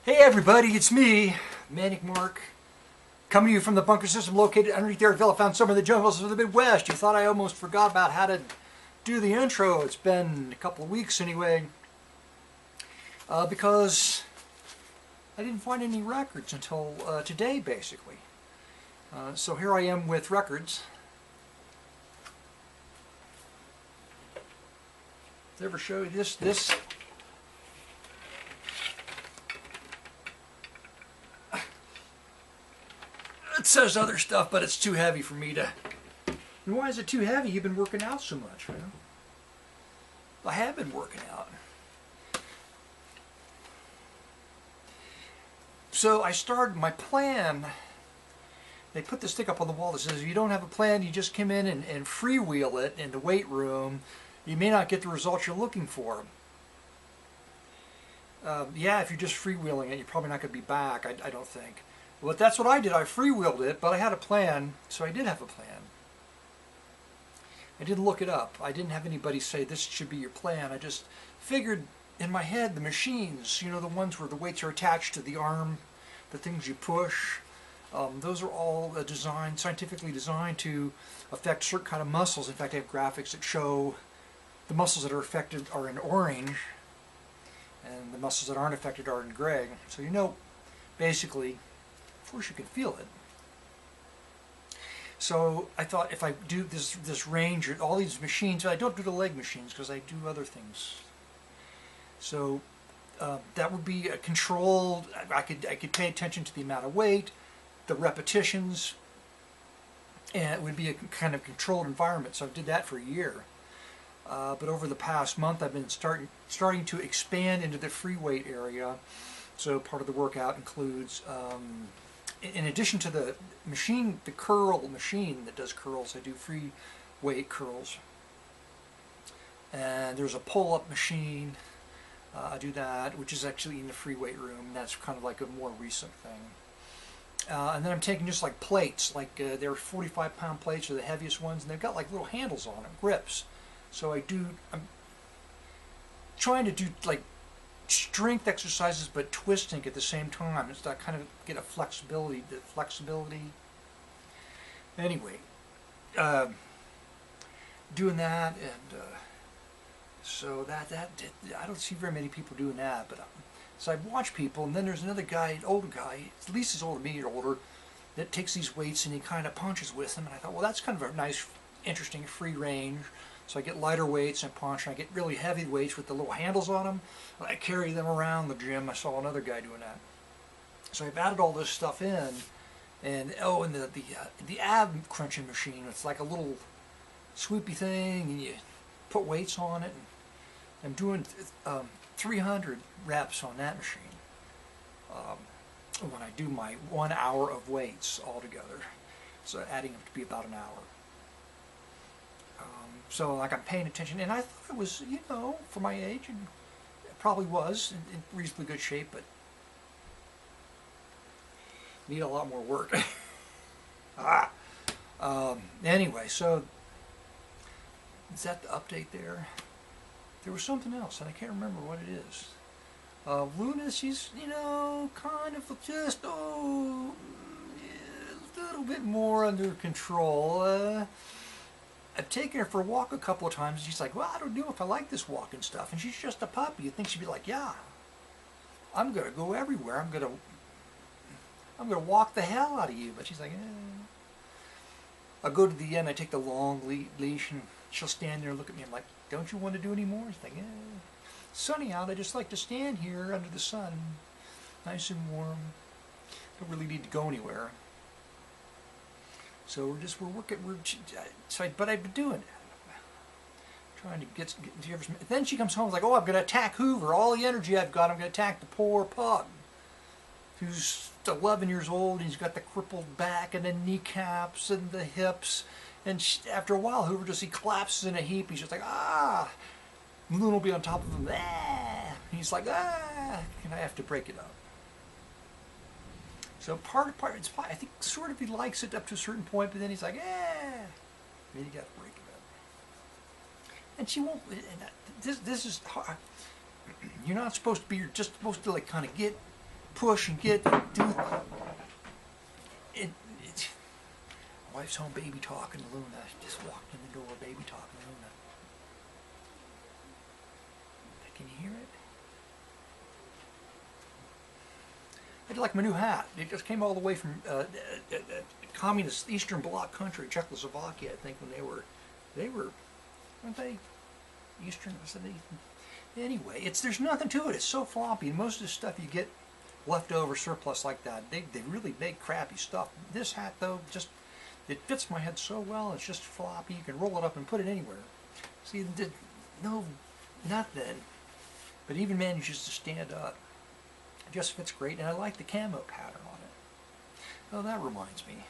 Hey everybody, it's me, Manic Mark, coming to you from the bunker system located underneath Eric Villa, found somewhere in the jungles of the Midwest. You thought I almost forgot about how to do the intro. It's been a couple of weeks anyway, because I didn't find any records until today, basically. So here I am with records. Did I ever show you this? It says other stuff, but it's too heavy for me to... And why is it too heavy? You've been working out so much, you know? I have been working out. So I started my plan. They put this stick up on the wall that says, if you don't have a plan, you just come in and freewheel it in the weight room. You may not get the results you're looking for. Yeah, if you're just freewheeling it, you're probably not going to be back, I don't think. Well, that's what I did. I freewheeled it, but I had a plan, so I did have a plan. I didn't look it up. I didn't have anybody say this should be your plan. I just figured in my head the machines, you know, the ones where the weights are attached to the arm, the things you push, those are all designed, scientifically designed to affect certain kind of muscles. In fact, I have graphics that show the muscles that are affected are in orange, and the muscles that aren't affected are in gray. So you know, basically, of course you can feel it. So I thought if I do this range, all these machines, I don't do the leg machines because I do other things. So that would be a controlled. I could pay attention to the amount of weight, the repetitions, and it would be a kind of controlled environment. So I did that for a year. But over the past month, I've been starting to expand into the free weight area. So part of the workout includes, in addition to the machine, the curl machine that does curls, I do free weight curls. And there's a pull-up machine. I do that, which is actually in the free weight room. That's kind of like a more recent thing. And then I'm taking just like plates, like they're 45-pound plates, are the heaviest ones, and they've got like little handles on them, grips. So I'm trying to do like strength exercises, but twisting at the same time. It's that kind of get a flexibility. Anyway, doing that, and so that I don't see very many people doing that. But so I watch people, and then there's another guy, an older guy, at least he's older than me or older, that takes these weights and he kind of punches with them. And I thought, well, that's kind of a nice, interesting free range. So I get lighter weights and punch, and I get really heavy weights with the little handles on them. And I carry them around the gym. I saw another guy doing that. So I've added all this stuff in, and oh, and the ab crunching machine. It's like a little swoopy thing, and you put weights on it. And I'm doing 300 reps on that machine when I do my 1 hour of weights altogether. So adding up to be about an hour. So like I'm paying attention, and I thought it was, you know, for my age, and it probably was in reasonably good shape, but need a lot more work. Anyway, so is that the update there? There was something else, and I can't remember what it is. Luna, she's, you know, kind of just, a little bit more under control. I've taken her for a walk a couple of times, and she's like, well, I don't know if I like this walk and stuff. And she's just a puppy. You'd think she'd be like, yeah, I'm going to go everywhere. I'm going to walk the hell out of you. But she's like, eh. I'll go to the end. I take the long leash, and she'll stand there and look at me. I'm like, don't you want to do any more? She's like, eh. Sunny out. I just like to stand here under the sun. Nice and warm. Don't really need to go anywhere. So we're working, but I've been doing it. Trying to get then she comes home and is like, oh, I'm going to attack Hoover. All the energy I've got, I'm going to attack the poor pug who's 11 years old, and he's got the crippled back and the kneecaps and the hips. And after a while, Hoover he collapses in a heap. He's just like, ah. Loon will be on top of him. Ah. And he's like, ah. And I have to break it up. So it's I think sort of he likes it up to a certain point, but then he's like, eh. Then you got to break it up. And she won't. This is hard. You're not supposed to be. You're just supposed to like kind of get push and get, do it. My wife's home, baby talking to Luna. Just walked in the door, baby talking to Luna. Can you hear it? I like my new hat. It just came all the way from communist Eastern Bloc country, Czechoslovakia, I think, when they were, weren't they? Eastern, was it Eastern? Anyway, there's nothing to it. It's so floppy. And most of the stuff you get leftover surplus like that, they really make crappy stuff. This hat, though, just, it fits my head so well. It's just floppy. You can roll it up and put it anywhere. See, no, nothing. But even manages to stand up. It just fits great, and I like the camo pattern on it. Oh, that reminds me.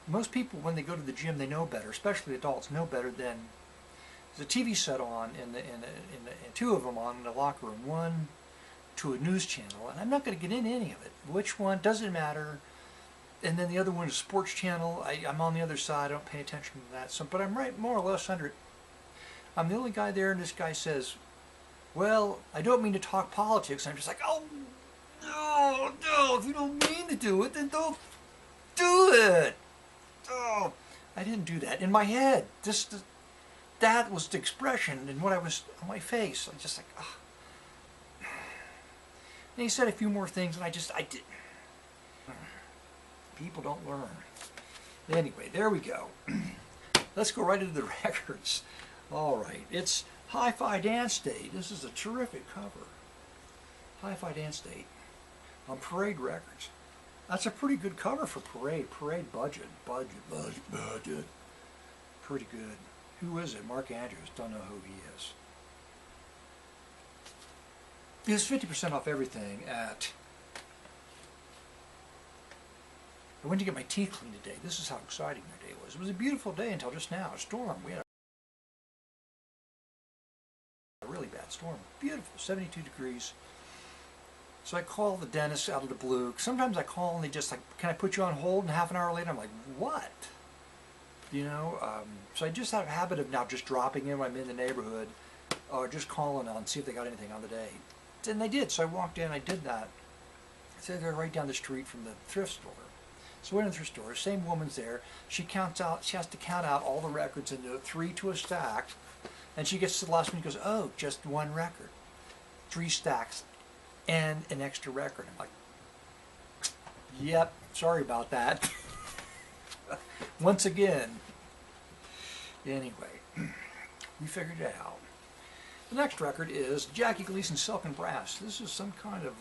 Most people, when they go to the gym, they know better, especially adults, know better than there's a TV set on, and two of them on in the locker room, one to a news channel, and I'm not going to get into any of it. Which one, doesn't matter. And then the other one is a sports channel. I'm on the other side, I don't pay attention to that. So, but I'm right more or less under it. I'm the only guy there, and this guy says, well, I don't mean to talk politics. And I'm just like, oh, no, if you don't mean to do it, then don't do it. Oh, I didn't do that. In my head, that was the expression and what I was on my face. I'm just like, oh. And he said a few more things, and I did. People don't learn. Anyway, there we go. Let's go right into the records. All right, it's Hi-Fi Dance Date. This is a terrific cover. Hi-Fi Dance Date on Parade Records. That's a pretty good cover for Parade. Parade budget. Pretty good. Who is it? Mark Andrews. Don't know who he is. It's 50% off everything at... I went to get my teeth cleaned today. This is how exciting my day was. It was a beautiful day until just now. A storm. We had a really bad storm. Beautiful. 72 degrees. So I call the dentist out of the blue. Sometimes I call and they just like, can I put you on hold? And half an hour later I'm like, what? You know, so I just have a habit of now just dropping in when I'm in the neighborhood or just calling on, see if they got anything on the day. And they did, so I walked in, I did that. So they're right down the street from the thrift store. So I went in the thrift store, same woman's there. She has to count out all the records into 3 to a stack. And she gets to the last one and goes, oh, just one record. 3 stacks. And an extra record. I'm like, yep, sorry about that. Once again. Anyway, we figured it out. The next record is Jackie Gleason Silk and Brass. This is some kind of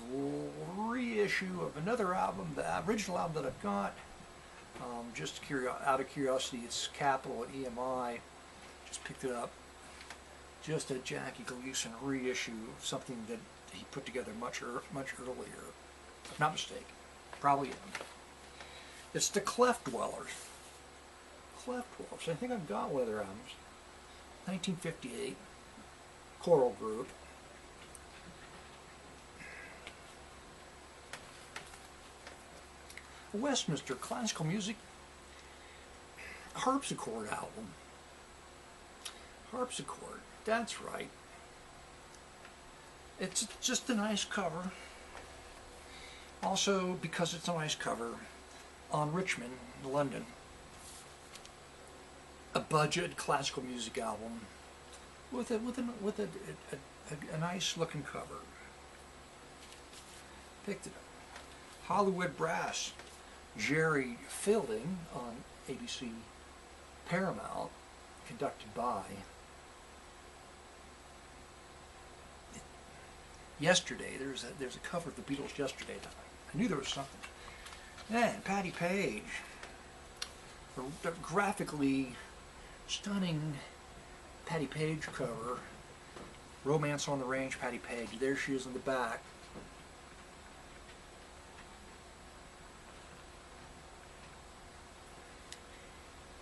reissue of another album, the original album that I've got. Just out of curiosity, it's Capitol at EMI. Just picked it up. Just a Jackie Gleason reissue of something that he put together much earlier, if not mistaken, probably him. It's the Cleft Dwellers. Cleft Dwellers. I think I've got one of their albums. 1958, choral group. A Westminster classical music harpsichord album. Harpsichord, that's right. It's just a nice cover. Also, because it's a nice cover, on Richmond, London, a budget classical music album with a nice looking cover. Picked it up. Hollywood Brass, Jerry Fielding on ABC Paramount, conducted by. Yesterday, there's a cover of the Beatles yesterday. I knew there was something. And Patti Page, a graphically stunning Patti Page cover. Romance on the Range, Patti Page. There she is in the back.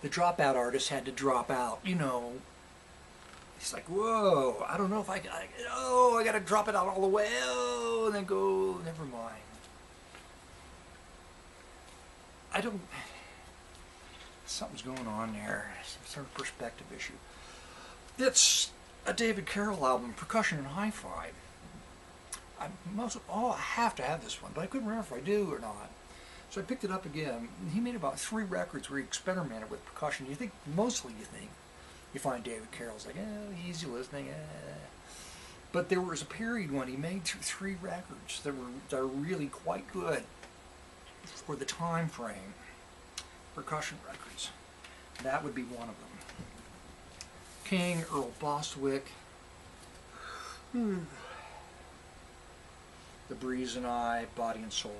The Dropout artist had to drop out, you know. He's like, whoa, I don't know if I gotta drop it out all the way, oh, and then go, never mind. Something's going on there, some sort of perspective issue. It's a David Carroll album, Percussion and Hi-Fi. I have to have this one, but I couldn't remember if I do or not. So I picked it up again. He made about 3 records where he experimented with percussion. You think you find David Carroll's like, easy listening, But there was a period when he made 3 records that are really quite good for the time frame. Percussion records. That would be one of them. King, Earl Bostwick, The Breeze and I, Body and Soul.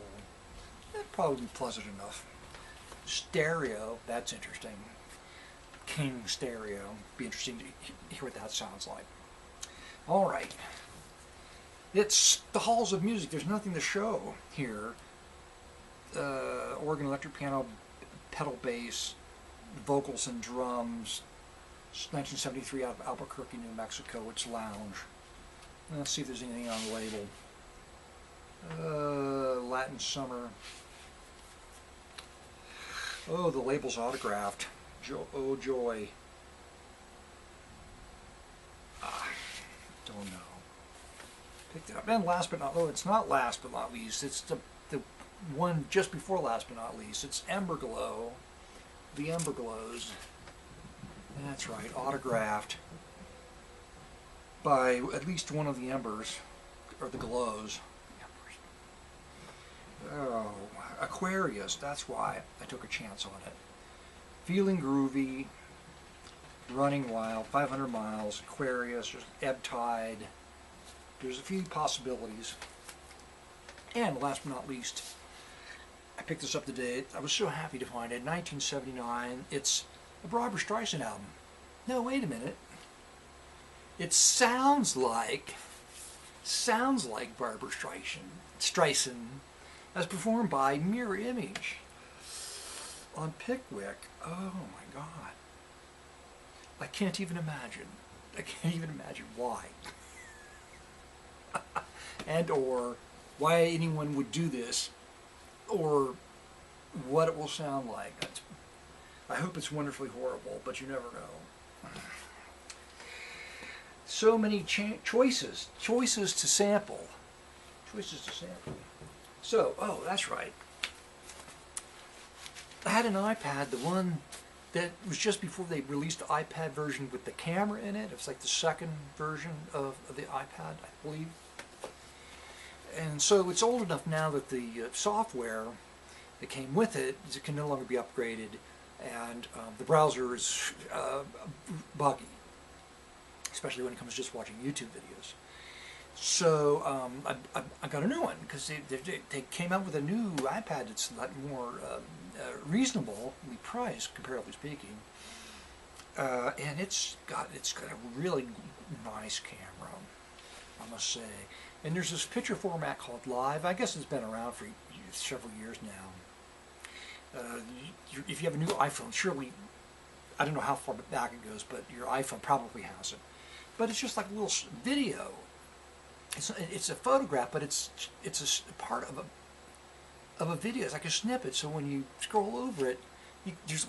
That'd probably be pleasant enough. Stereo, that's interesting. King Stereo, be interesting to hear what that sounds like. All right, it's the halls of music. There's nothing to show here. Organ, electric piano, pedal bass, vocals and drums. 1973 out of Albuquerque, New Mexico. It's lounge. Let's see if there's anything on the label. Latin Summer. Oh, the label's autographed. Oh, joy. Don't know. Picked it up. And last but not, it's not last but not least. It's the one just before last but not least. It's Emberglow. The Emberglows. That's right, autographed by at least one of the Embers, or the Glows. Oh, Aquarius, that's why I took a chance on it. Feeling Groovy, Running Wild, 500 Miles, Aquarius, Ebb Tide. There's a few possibilities. And last but not least, I picked this up today. I was so happy to find it. 1979. It's a Barbra Streisand album. No, wait a minute. It sounds like Barbra Streisand, as performed by Mirror Image on Pickwick. Oh my God. I can't even imagine. I can't even imagine why. And or why anyone would do this, or what it will sound like. I hope it's wonderfully horrible, but you never know. So many choices to sample. So, oh, that's right. I had an iPad, the one that was just before they released the iPad version with the camera in it. It was like the second version of the iPad, I believe. And so it's old enough now that the software that came with it can no longer be upgraded, and the browser is buggy, especially when it comes to just watching YouTube videos. So I got a new one because they came out with a new iPad that's a lot more reasonably priced, comparatively speaking, and it's got a really nice camera, I must say. And there's this picture format called Live. I guess it's been around for several years now. If you have a new iPhone, surely, I don't know how far back it goes, but your iPhone probably has it. But it's just like a little video. It's a photograph, but it's a part of a video. It's like a snippet. So when you scroll over it, just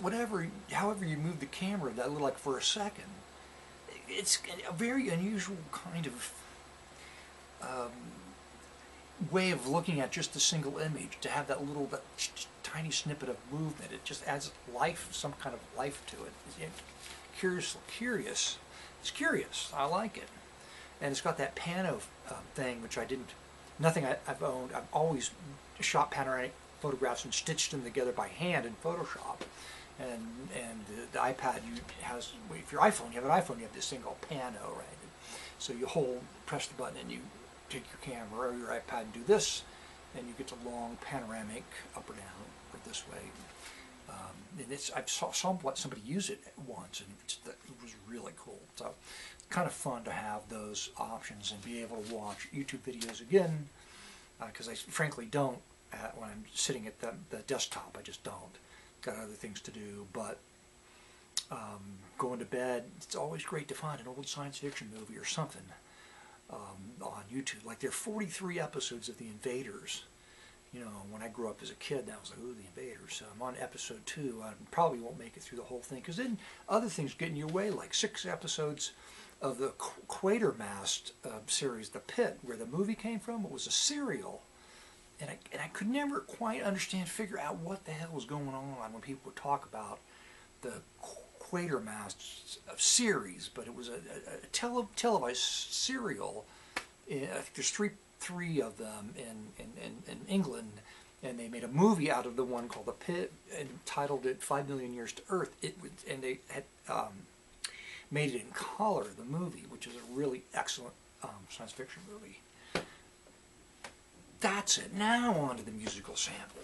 however you move the camera, that little, like for a second, it's a very unusual kind of way of looking at just a single image. To have that tiny snippet of movement, it just adds life, some kind of life to it. Curious. It's curious. I like it. And it's got that pano thing, which nothing I've owned. I've always shot panoramic photographs and stitched them together by hand in Photoshop. And the iPad has, if your iPhone, you have an iPhone, you have this thing called pano, right? So you press the button, and you take your camera or your iPad and do this, and you get the long panoramic up or down, or this way. And I saw somebody use it once, and it was really cool. So kind of fun to have those options and be able to watch YouTube videos again, because I frankly don't when I'm sitting at the desktop. I just don't. Got other things to do. But going to bed, it's always great to find an old science fiction movie or something on YouTube. Like there are 43 episodes of The Invaders. You know, when I grew up as a kid, that was like, ooh, The Invaders. So I'm on episode 2. I probably won't make it through the whole thing, because then other things get in your way, like 6 episodes of the Quatermass series, The Pit, where the movie came from. It was a serial, and I could never quite figure out what the hell was going on when people would talk about the Quatermass series, but it was a televised serial. I think there's three of them in England, and they made a movie out of the one called The Pit and titled it 5 Million Years to Earth. And they had made it in color, the movie, which is a really excellent science fiction movie. That's it. Now on to the musical sample.